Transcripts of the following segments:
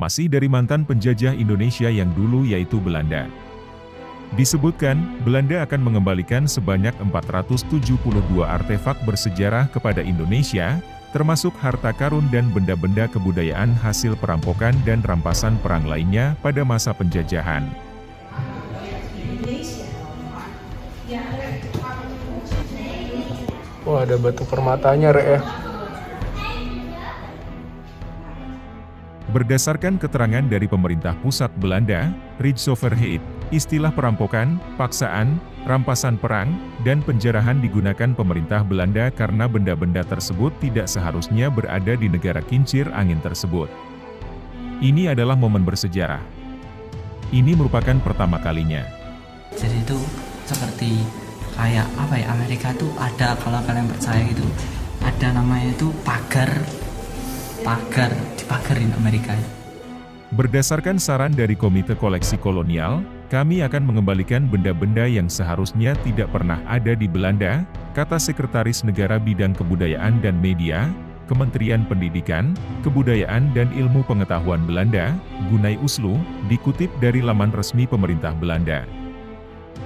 masih dari mantan penjajah Indonesia yang dulu yaitu Belanda. Disebutkan, Belanda akan mengembalikan sebanyak 472 artefak bersejarah kepada Indonesia, termasuk harta karun dan benda-benda kebudayaan hasil perampokan dan rampasan perang lainnya pada masa penjajahan. Wah, ada batu permatanya, Rek ya. Berdasarkan keterangan dari pemerintah pusat Belanda, Rijksoverheid, istilah perampokan, paksaan, rampasan perang, dan penjarahan digunakan pemerintah Belanda karena benda-benda tersebut tidak seharusnya berada di negara kincir angin tersebut. Ini adalah momen bersejarah. Ini merupakan pertama kalinya. Jadi itu seperti kayak apa ya, Amerika tuh ada, kalau kalian percaya gitu, ada namanya itu pagar dipagarin Amerika. Berdasarkan saran dari Komite Koleksi Kolonial, kami akan mengembalikan benda-benda yang seharusnya tidak pernah ada di Belanda, kata Sekretaris Negara Bidang Kebudayaan dan Media, Kementerian Pendidikan, Kebudayaan dan Ilmu Pengetahuan Belanda, Gunay Uslu, dikutip dari laman resmi pemerintah Belanda.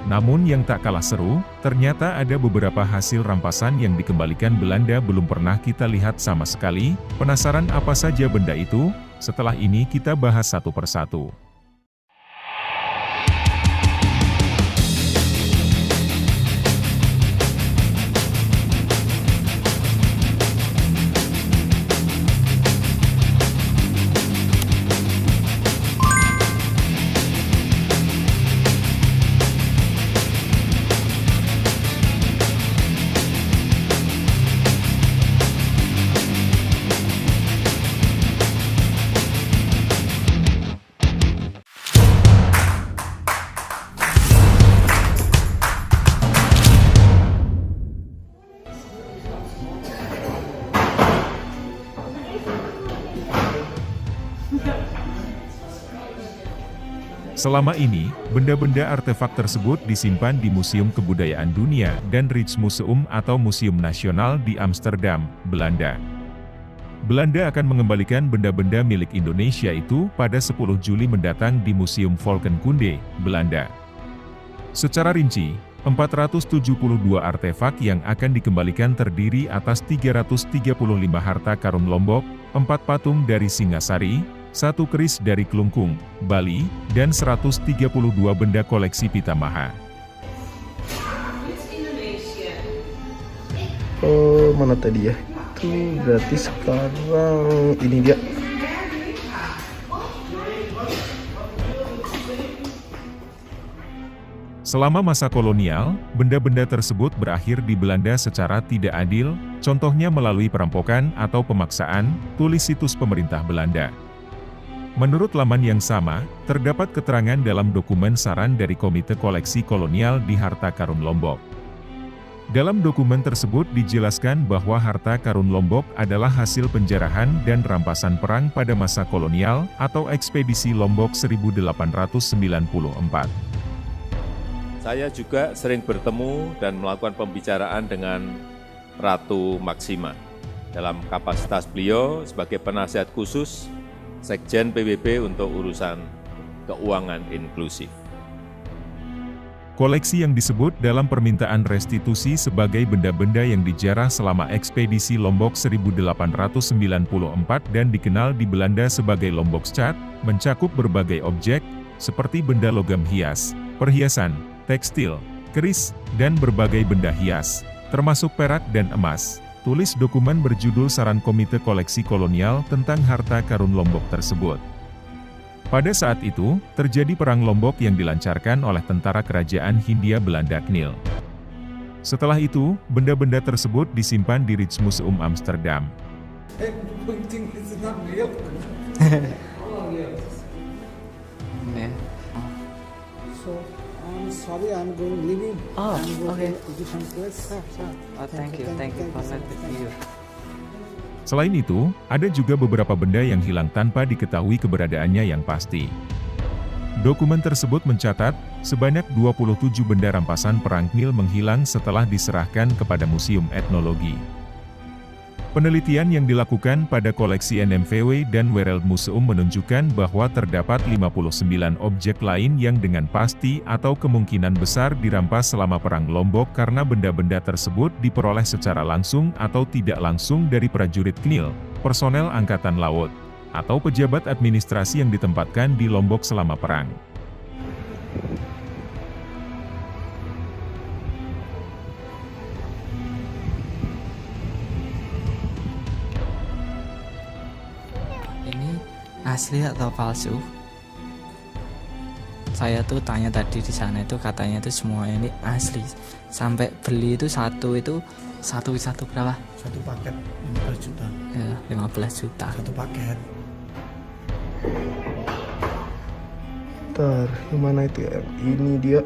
Namun yang tak kalah seru, ternyata ada beberapa hasil rampasan yang dikembalikan Belanda belum pernah kita lihat sama sekali. Penasaran apa saja benda itu? Setelah ini kita bahas satu persatu. Selama ini, benda-benda artefak tersebut disimpan di Museum Kebudayaan Dunia dan Rijksmuseum atau Museum Nasional di Amsterdam, Belanda. Belanda akan mengembalikan benda-benda milik Indonesia itu pada 10 Juli mendatang di Museum Volkenkunde, Belanda. Secara rinci, 472 artefak yang akan dikembalikan terdiri atas 335 harta karun Lombok, 4 patung dari Singasari, 1 keris dari Klungkung, Bali, dan 132 benda koleksi Pitamaha. Oh, mana tadi ya? Itu berarti sekarang ini dia. Selama masa kolonial, benda-benda tersebut berakhir di Belanda secara tidak adil, contohnya melalui perampokan atau pemaksaan, tulis situs pemerintah Belanda. Menurut laman yang sama, terdapat keterangan dalam dokumen saran dari Komite Koleksi Kolonial di Harta Karun Lombok. Dalam dokumen tersebut dijelaskan bahwa harta karun Lombok adalah hasil penjarahan dan rampasan perang pada masa kolonial atau ekspedisi Lombok 1894. Saya juga sering bertemu dan melakukan pembicaraan dengan Ratu Maksima dalam kapasitas beliau sebagai penasihat khusus Sekjen PBB untuk urusan keuangan inklusif. Koleksi yang disebut dalam permintaan restitusi sebagai benda-benda yang dijarah selama ekspedisi Lombok 1894 dan dikenal di Belanda sebagai Lombokstad, mencakup berbagai objek, seperti benda logam hias, perhiasan, tekstil, keris, dan berbagai benda hias, termasuk perak dan emas. Tulis dokumen berjudul Saran Komite Koleksi Kolonial tentang harta karun Lombok tersebut. Pada saat itu, terjadi Perang Lombok yang dilancarkan oleh tentara kerajaan Hindia Belanda KNIL. Setelah itu, benda-benda tersebut disimpan di Rijksmuseum Amsterdam. Sorry, I'm going leaving. Oh, I'm going okay. to different place. Oh, thank you for letting me. Selain itu, ada juga beberapa benda yang hilang tanpa diketahui keberadaannya yang pasti. Dokumen tersebut mencatat, sebanyak 27 benda rampasan perang KNIL menghilang setelah diserahkan kepada Museum Etnologi. Penelitian yang dilakukan pada koleksi NMVW dan World Museum menunjukkan bahwa terdapat 59 objek lain yang dengan pasti atau kemungkinan besar dirampas selama Perang Lombok karena benda-benda tersebut diperoleh secara langsung atau tidak langsung dari prajurit KNIL, personel Angkatan Laut, atau pejabat administrasi yang ditempatkan di Lombok selama perang. Ini asli atau palsu? Saya tuh tanya tadi di sana itu katanya itu semua ini asli. Sampai beli itu satu berapa? Satu paket 15 juta. Ya, 15 juta. Satu paket. Ntar, yang mana itu ya? Ini dia.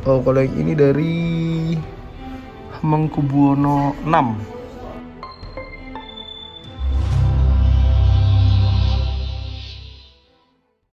Oh, kalau yang ini dari Hamengkubuwono 6.